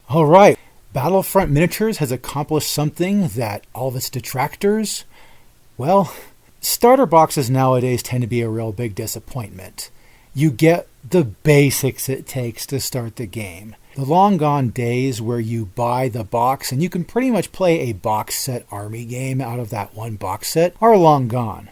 All right, Battlefront Miniatures has accomplished something that all of its detractors, well, starter boxes nowadays tend to be a real big disappointment. You get the basics it takes to start the game. The long gone days where you buy the box and you can pretty much play a box set army game out of that one box set are long gone.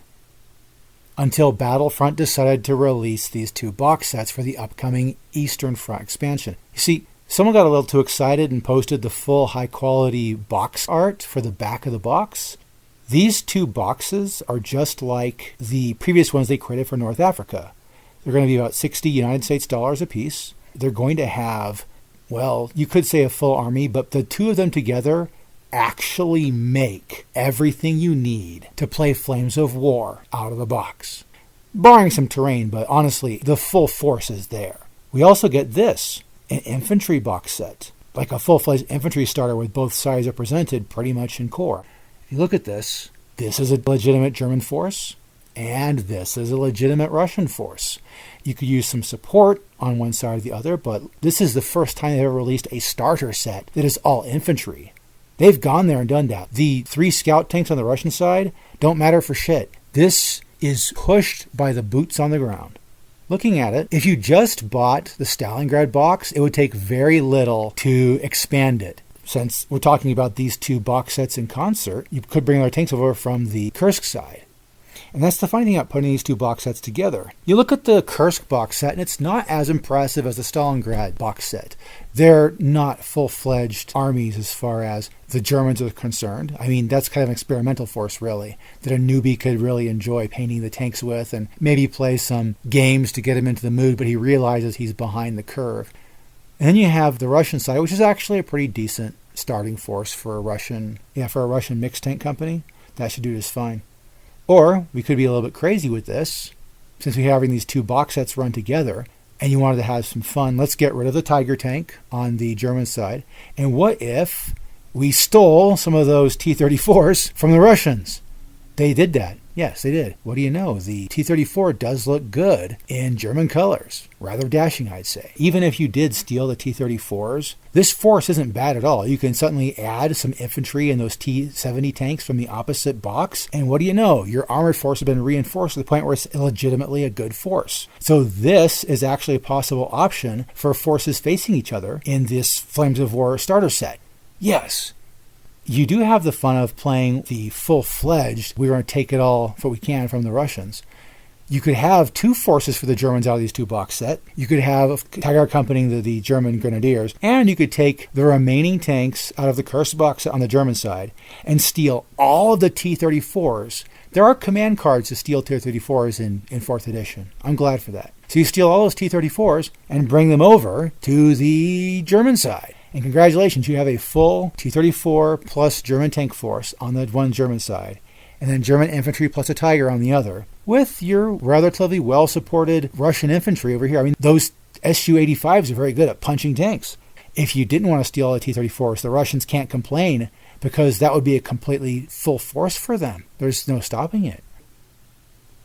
Until Battlefront decided to release these 2 box sets for the upcoming Eastern Front expansion. You see, someone got a little too excited and posted the full high-quality box art for the back of the box. These 2 boxes are just like the previous ones they created for North Africa. They're going to be about $60 United States dollars a piece. They're going to have, well, you could say a full army, but the 2 of them together actually make everything you need to play Flames of War out of the box. Barring some terrain, but honestly, the full force is there. We also get this, an infantry box set, like a full-fledged infantry starter with both sides represented pretty much in core. If you look at this is a legitimate German force, and this is a legitimate Russian force. You could use some support on one side or the other, but this is the first time they've ever released a starter set that is all infantry. They've gone there and done that. The 3 scout tanks on the Russian side don't matter for shit. This is pushed by the boots on the ground. Looking at it, if you just bought the Stalingrad box, it would take very little to expand it. Since we're talking about these 2 box sets in concert, you could bring our tanks over from the KURSK side. And that's the funny thing about putting these 2 box sets together. You look at the KURSK box set, and it's not as impressive as the Stalingrad box set. They're not full-fledged armies as far as the Germans are concerned. I mean, that's kind of an experimental force, really, that a newbie could really enjoy painting the tanks with and maybe play some games to get him into the mood, but he realizes he's behind the curve. And then you have the Russian side, which is actually a pretty decent starting force for a Russian mixed tank company. That should do just fine. Or we could be a little bit crazy with this, since we're having these 2 box sets run together, and you wanted to have some fun. Let's get rid of the Tiger tank on the German side. And what if we stole some of those T-34s from the Russians? They did that. Yes, they did. What do you know? The T-34 does look good in German colors. Rather dashing, I'd say. Even if you did steal the T-34s, this force isn't bad at all. You can suddenly add some infantry and those T-70 tanks from the opposite box. And what do you know? Your armored force has been reinforced to the point where it's legitimately a good force. So this is actually a possible option for forces facing each other in this Flames of War starter set. Yes. You do have the fun of playing the full-fledged, we're going to take it all what we can from the Russians. You could have 2 forces for the Germans out of these 2 box set. You could have Tiger accompanying the German Grenadiers. And you could take the remaining tanks out of the KURSK box set on the German side and steal all of the T-34s. There are command cards to steal T-34s in 4th edition. I'm glad for that. So you steal all those T-34s and bring them over to the German side. And congratulations, you have a full T-34 plus German tank force on the one German side, and then German infantry plus a Tiger on the other, with your relatively well-supported Russian infantry over here. I mean, those Su-85s are very good at punching tanks. If you didn't want to steal the T-34s, the Russians can't complain because that would be a completely full force for them. There's no stopping it.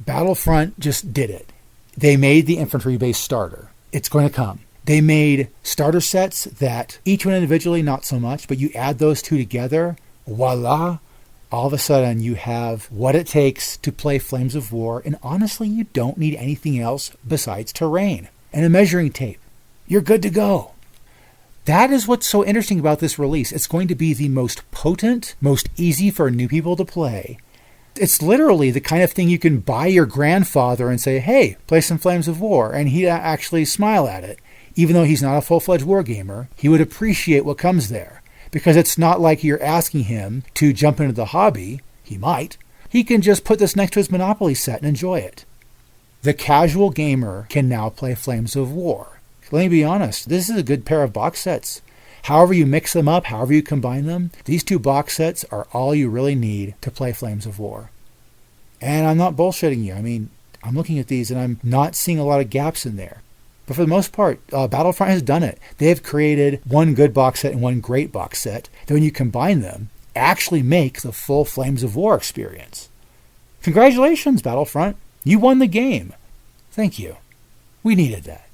Battlefront just did it. They made the infantry-based starter. It's going to come. They made starter sets that each one individually, not so much, but you add those 2 together, voila, all of a sudden you have what it takes to play Flames of War, and honestly, you don't need anything else besides terrain and a measuring tape. You're good to go. That is what's so interesting about this release. It's going to be the most potent, most easy for new people to play. It's literally the kind of thing you can buy your grandfather and say, hey, play some Flames of War, and he'd actually smile at it. Even though he's not a full-fledged wargamer, he would appreciate what comes there. Because it's not like you're asking him to jump into the hobby. He might. He can just put this next to his Monopoly set and enjoy it. The casual gamer can now play Flames of War. Let me be honest, this is a good pair of box sets. However you mix them up, however you combine them, these 2 box sets are all you really need to play Flames of War. And I'm not bullshitting you. I mean, I'm looking at these and I'm not seeing a lot of gaps in there. But for the most part, Battlefront has done it. They have created one good box set and one great box set that when you combine them, actually make the full Flames of War experience. Congratulations, Battlefront. You won the game. Thank you. We needed that.